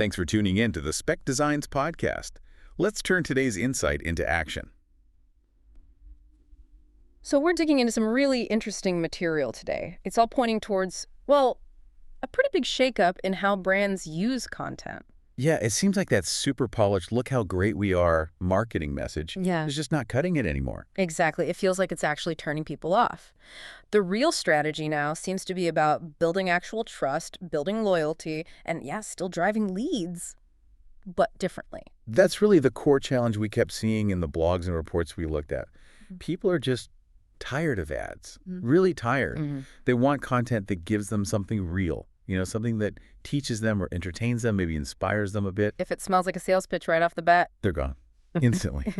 Thanks for tuning in to the Spec Designs podcast. Let's turn today's insight into action. So we're digging into some really interesting material today. It's all pointing towards, well, a pretty big shakeup in how brands use content. Yeah, it seems like that super polished, look how great we are marketing message Yeah, is just not cutting it anymore. exactly. It feels like it's actually turning people off. The real strategy now seems to be about building actual trust, building loyalty, and yeah, still driving leads, but differently. That's really the core challenge we kept seeing in the blogs and reports we looked at. People are just tired of ads, really tired. Mm-hmm. They want content that gives them something real, something that teaches them or entertains them, maybe inspires them a bit. If it smells like a sales pitch right off the bat. They're gone instantly.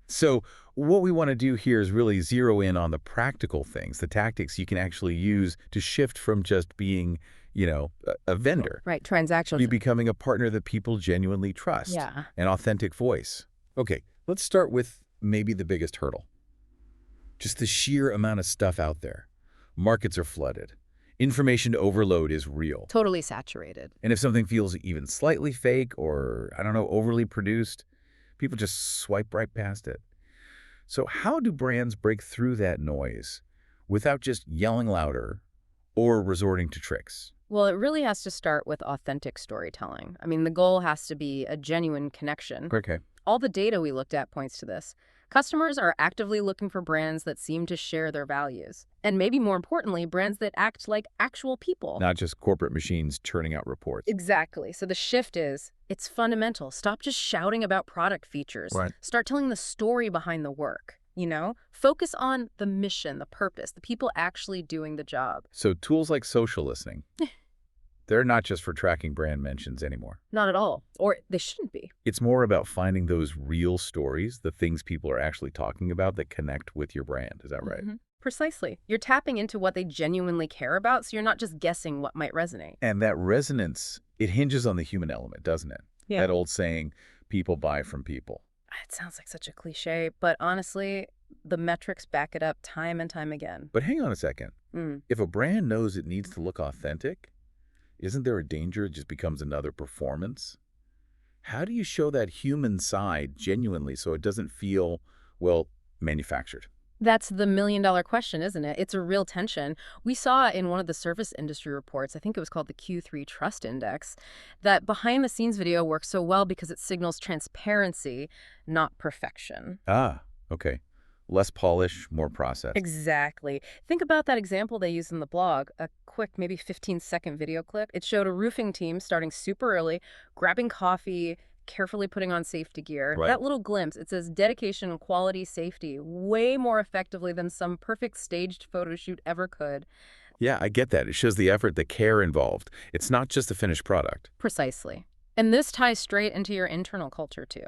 So what we want to do here is really zero in on the practical things, the tactics you can actually use to shift from just being, a vendor, Right, transactional. to becoming a partner that people genuinely trust, Yeah. an authentic voice. Okay, let's start with maybe the biggest hurdle. Just the sheer amount of stuff out there. Markets are flooded. Information overload is real. Totally saturated. And if something feels even slightly fake or, overly produced, people just swipe right past it. So how do brands break through that noise without just yelling louder or resorting to tricks? Well, it really has to start with authentic storytelling. I mean, the goal has to be a genuine connection. Okay. All the data we looked at points to this. Customers are actively looking for brands that seem to share their values. And maybe more importantly, brands that act like actual people. Not just corporate machines churning out reports. Exactly. So the shift is, it's fundamental. Stop just shouting about product features. Right. Start telling the story behind the work, Focus on the mission, the purpose, the people actually doing the job. So tools like social listening, they're not just for tracking brand mentions anymore. Not at all. Or they shouldn't be. It's more about finding those real stories, the things people are actually talking about that connect with your brand. Is that right? Mhm. Precisely. You're tapping into what they genuinely care about, so you're not just guessing what might resonate. And that resonance, it hinges on the human element, doesn't it? Yeah. That old saying, people buy from people. It sounds like such a cliche, but honestly, the metrics back it up time and time again. But hang on a second. Mm. If a brand knows it needs to look authentic, isn't there a danger it just becomes another performance? How do you show that human side genuinely so it doesn't feel, manufactured? That's the million-dollar question, isn't it? It's a real tension. We saw in one of the service industry reports, I think it was called the Q3 Trust Index, that behind-the-scenes video works so well because it signals transparency, not perfection. Ah, okay. Less polish, more process. Exactly. Think about that example they used in the blog, a quick, maybe 15-second video clip. It showed a roofing team starting super early, grabbing coffee, carefully putting on safety gear. Right. That little glimpse, it says dedication, quality, safety, way more effectively than some perfect staged photo shoot ever could. Yeah, I get that. It shows the effort, the care involved. It's not just the finished product. Precisely. And this ties straight into your internal culture, too.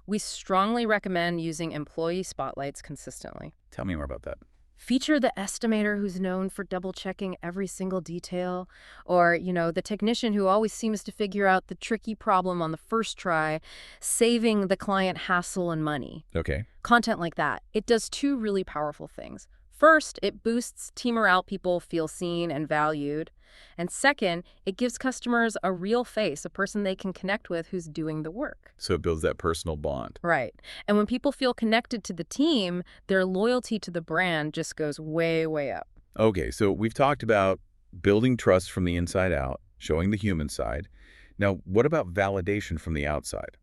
We strongly recommend using employee spotlights consistently. Tell me more about that. Feature the estimator who's known for double-checking every single detail, or, the technician who always seems to figure out the tricky problem on the first try, saving the client hassle and money. Okay. Content like that, it does two really powerful things. First, it boosts team morale, people feel seen and valued. And second, it gives customers a real face, a person they can connect with who's doing the work. So it builds that personal bond. Right. And when people feel connected to the team, their loyalty to the brand just goes way, way up. Okay, so we've talked about building trust from the inside out, showing the human side. Now, what about validation from the outside?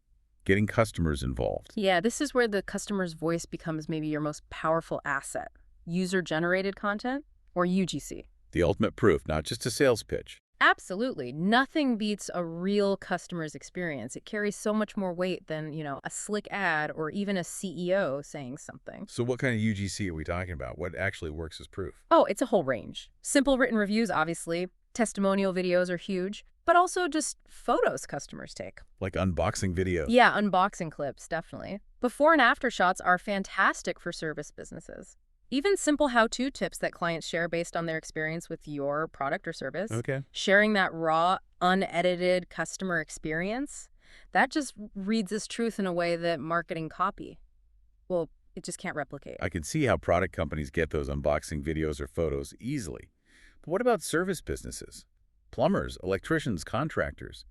Getting customers involved. Yeah, this is where the customer's voice becomes maybe your most powerful asset. User-generated content, or UGC. The ultimate proof, not just a sales pitch. Absolutely. Nothing beats a real customer's experience. It carries so much more weight than, a slick ad or even a CEO saying something. So what kind of UGC are we talking about? What actually works as proof? Oh, it's a whole range. Simple written reviews, obviously. Testimonial videos are huge, but also just photos customers take. Like unboxing video. Yeah, unboxing clips, definitely. Before and after shots are fantastic for service businesses. Even simple how-to tips that clients share based on their experience with your product or service. Okay. Sharing that raw, unedited customer experience, that just reads as truth in a way that marketing copy, it just can't replicate. I can see how product companies get those unboxing videos or photos easily. But what about service businesses? Plumbers, electricians, contractors.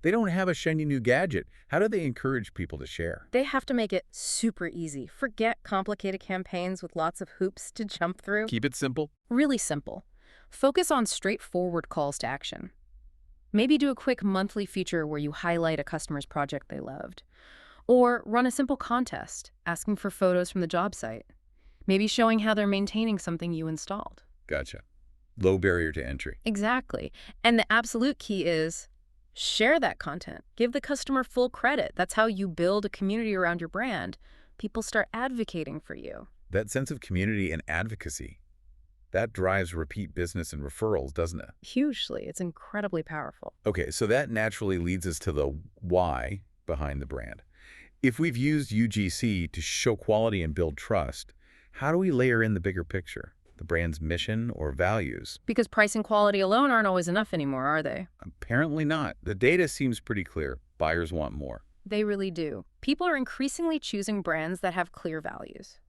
They don't have a shiny new gadget. How do they encourage people to share? They have to make it super easy. Forget complicated campaigns with lots of hoops to jump through. Keep it simple? Really simple. Focus on straightforward calls to action. Maybe do a quick monthly feature where you highlight a customer's project they loved. Or run a simple contest, asking for photos from the job site. Maybe showing how they're maintaining something you installed. Gotcha. Low barrier to entry. Exactly. And the absolute key is share that content. Give the customer full credit. That's how you build a community around your brand. People start advocating for you. That sense of community and advocacy, that drives repeat business and referrals, doesn't it? Hugely. It's incredibly powerful. Okay, so that naturally leads us to the why behind the brand. If we've used UGC to show quality and build trust, how do we layer in the bigger picture, the brand's mission or values? Because price and quality alone aren't always enough anymore, are they? Apparently not. The data seems pretty clear. Buyers want more. They really do. People are increasingly choosing brands that have clear values.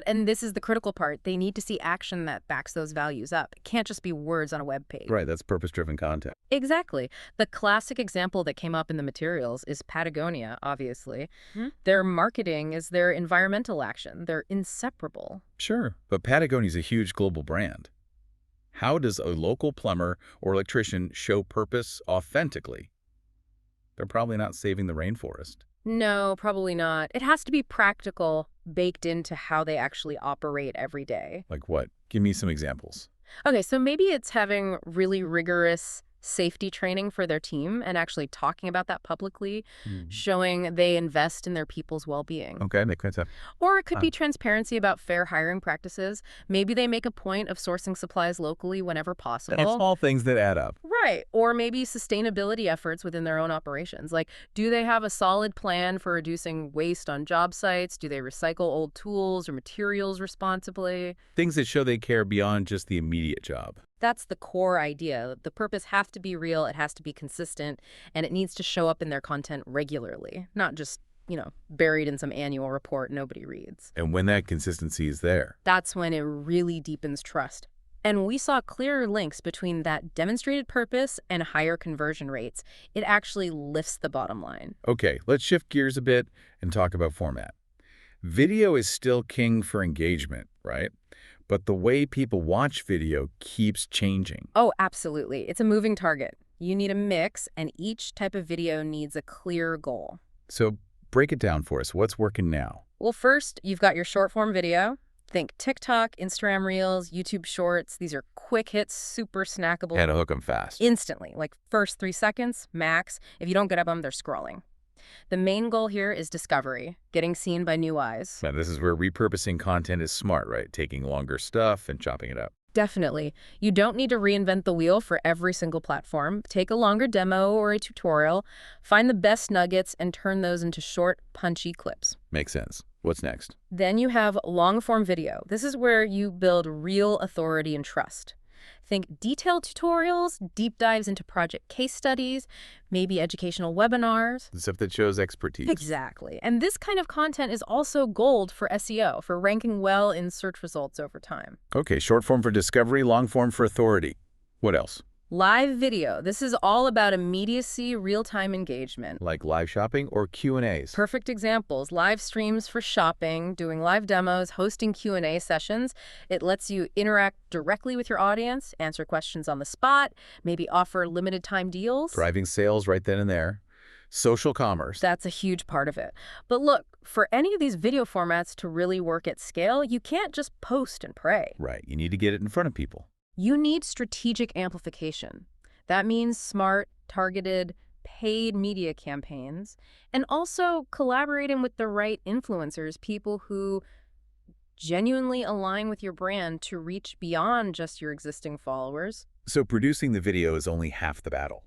And this is the critical part, they need to see action that backs those values up. It can't just be words on a web page. Right, that's purpose-driven content. Exactly. The classic example that came up in the materials is Patagonia, obviously. Their marketing is their environmental action. They're inseparable. Sure, but Patagonia's a huge global brand. How does a local plumber or electrician show purpose authentically? They're probably not saving the rainforest. No, probably not. It has to be practical, baked into how they actually operate every day. Like what? Give me some examples. Okay, so maybe it's having really rigorous safety training for their team and actually talking about that publicly, showing they invest in their people's well-being. Okay, make sense. Or it could be transparency about fair hiring practices. Maybe they make a point of sourcing supplies locally whenever possible. And small things that add up. Right. Or maybe sustainability efforts within their own operations. Like, do they have a solid plan for reducing waste on job sites? Do they recycle old tools or materials responsibly? Things that show they care beyond just the immediate job. That's the core idea. The purpose has to be real, it has to be consistent, and it needs to show up in their content regularly, not just, buried in some annual report nobody reads. And when that consistency is there, that's when it really deepens trust. And we saw clearer links between that demonstrated purpose and higher conversion rates. It actually lifts the bottom line. Okay, let's shift gears a bit and talk about format. Video is still king for engagement, right? But the way people watch video keeps changing. Oh, absolutely. It's a moving target. You need a mix, and each type of video needs a clear goal. So break it down for us. What's working now? Well, first, you've got your short-form video. Think TikTok, Instagram Reels, YouTube Shorts. These are quick hits, super snackable. Had to hook them fast. Instantly, like first 3 seconds, max. If you don't get up them, they're scrolling. The main goal here is discovery, getting seen by new eyes. Now, this is where repurposing content is smart, right? Taking longer stuff and chopping it up. Definitely. You don't need to reinvent the wheel for every single platform. Take a longer demo or a tutorial, find the best nuggets, and turn those into short, punchy clips. Makes sense. What's next? Then you have long-form video. This is where you build real authority and trust. Think detailed tutorials, deep dives into project case studies, maybe educational webinars. The stuff that shows expertise. Exactly. And this kind of content is also gold for SEO, for ranking well in search results over time. Okay, short form for discovery, long form for authority. What else? Live video. This is all about immediacy, real-time engagement. Like live shopping or Q&As? Perfect examples. Live streams for shopping, doing live demos, hosting Q&A sessions. It lets you interact directly with your audience, answer questions on the spot, maybe offer limited time deals. Driving sales right then and there. Social commerce. That's a huge part of it. But look, for any of these video formats to really work at scale, you can't just post and pray. Right. You need to get it in front of people. You need strategic amplification. That means smart, targeted, paid media campaigns, and also collaborating with the right influencers, people who genuinely align with your brand to reach beyond just your existing followers. So producing the video is only half the battle.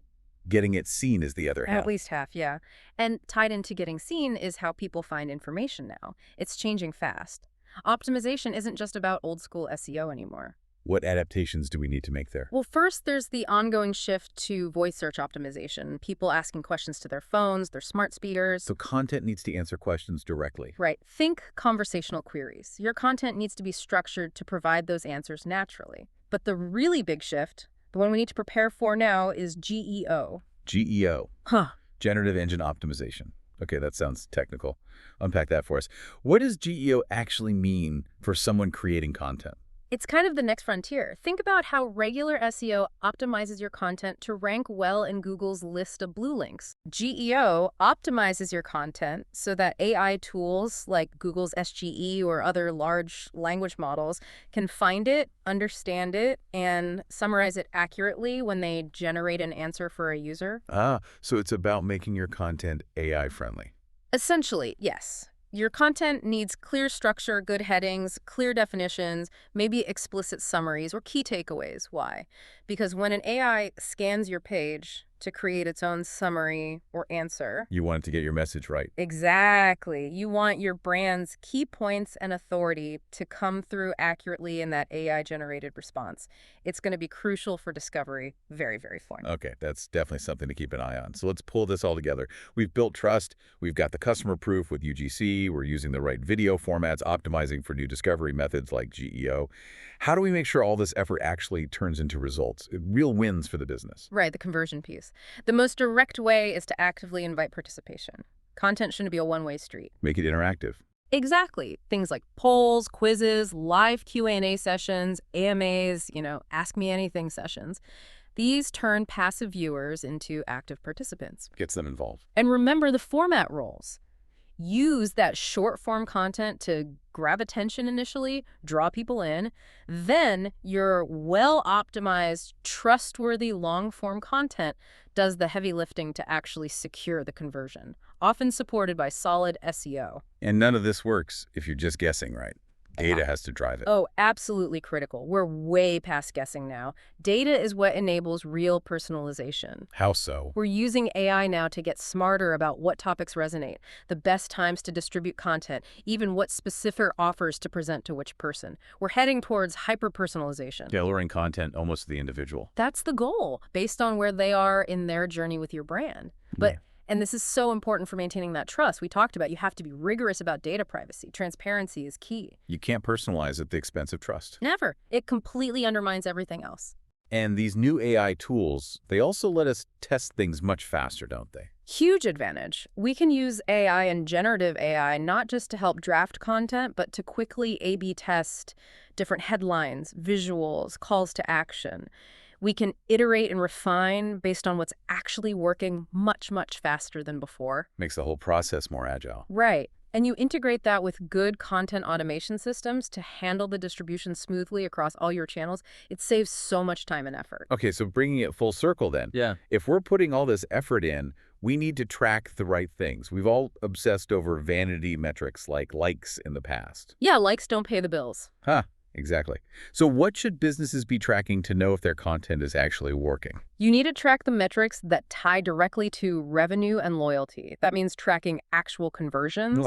Getting it seen is the other half. At least half, yeah. And tied into getting seen is how people find information now. It's changing fast. Optimization isn't just about old school SEO anymore. What adaptations do we need to make there? Well, first, there's the ongoing shift to voice search optimization, people asking questions to their phones, their smart speakers. So content needs to answer questions directly. Right. Think conversational queries. Your content needs to be structured to provide those answers naturally. But the really big shift, the one we need to prepare for now, is GEO. GEO. Huh. Generative engine optimization. Okay, that sounds technical. Unpack that for us. What does GEO actually mean for someone creating content? It's kind of the next frontier. Think about how regular SEO optimizes your content to rank well in Google's list of blue links. GEO optimizes your content so that AI tools like Google's SGE or other large language models can find it, understand it, and summarize it accurately when they generate an answer for a user. So it's about making your content AI friendly. Essentially, yes. Your content needs clear structure, good headings, clear definitions, maybe explicit summaries or key takeaways. Why? Because when an AI scans your page to create its own summary or answer, You want it to get your message right. exactly, you want your brand's key points and authority to come through accurately in that AI-generated response. It's going to be crucial for discovery, very, very important. Okay, that's definitely something to keep an eye on. So let's pull this all together. We've built trust. We've got the customer proof with UGC. We're using the right video formats, optimizing for new discovery methods like GEO. How do we make sure all this effort actually turns into results, real wins for the business? Right, the conversion piece. The most direct way is to actively invite participation. Content shouldn't be a one-way street. Make it interactive. Exactly. Things like polls, quizzes, live Q&A sessions, AMAs, ask me anything sessions. These turn passive viewers into active participants. Gets them involved. And remember the format roles. Use that short-form content to grab attention initially, draw people in. Then your well-optimized, trustworthy long-form content does the heavy lifting to actually secure the conversion, often supported by solid SEO. And none of this works if you're just guessing, right? Data has to drive it. Oh, absolutely critical. We're way past guessing now. Data is what enables real personalization. How so? We're using AI now to get smarter about what topics resonate, the best times to distribute content, even what specific offers to present to which person. We're heading towards hyper-personalization. Tailoring content almost to the individual. That's the goal, based on where they are in their journey with your brand. But Yeah. And this is so important for maintaining that trust. We talked about you have to be rigorous about data privacy. Transparency is key. You can't personalize at the expense of trust. Never. It completely undermines everything else. And these new AI tools, they also let us test things much faster, don't they? Huge advantage. We can use AI and generative AI not just to help draft content, but to quickly A/B test different headlines, visuals, calls to action. We can iterate and refine based on what's actually working much, much faster than before. Makes the whole process more agile. Right. And you integrate that with good content automation systems to handle the distribution smoothly across all your channels. It saves so much time and effort. Okay, so bringing it full circle then. Yeah. If we're putting all this effort in, we need to track the right things. We've all obsessed over vanity metrics like likes in the past. Yeah, likes don't pay the bills. Huh, exactly. So what should businesses be tracking to know if their content is actually working? You need to track the metrics that tie directly to revenue and loyalty. That means tracking actual conversions.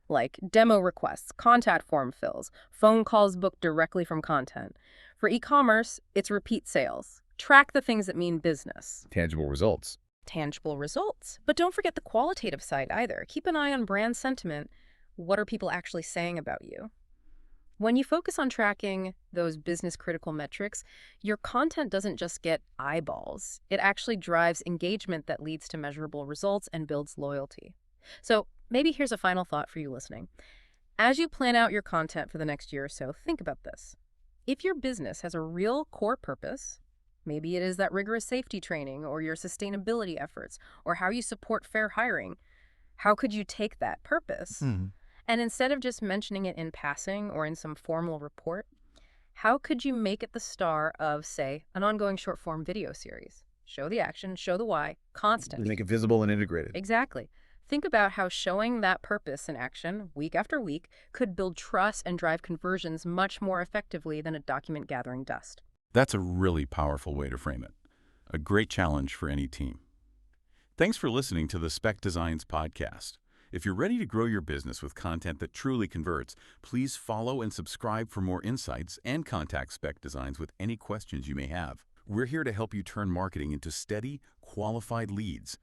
Like demo requests, contact form fills, phone calls booked directly from content. For e-commerce, it's repeat sales. Track the things that mean business. Tangible results. Tangible results. But don't forget the qualitative side either. Keep an eye on brand sentiment. What are people actually saying about you? When you focus on tracking those business-critical metrics, your content doesn't just get eyeballs. It actually drives engagement that leads to measurable results and builds loyalty. So maybe here's a final thought for you listening. As you plan out your content for the next year or so, think about this. If your business has a real core purpose, maybe it is that rigorous safety training or your sustainability efforts or how you support fair hiring, how could you take that purpose? And instead of just mentioning it in passing or in some formal report, how could you make it the star of, say, an ongoing short-form video series? Show the action, show the why, constant. Make it visible and integrated. Exactly. Think about how showing that purpose in action, week after week, could build trust and drive conversions much more effectively than a document gathering dust. That's a really powerful way to frame it. A great challenge for any team. Thanks for listening to the Spec Designs podcast. If you're ready to grow your business with content that truly converts, please follow and subscribe for more insights and contact Spec Designs with any questions you may have. We're here to help you turn marketing into steady, qualified leads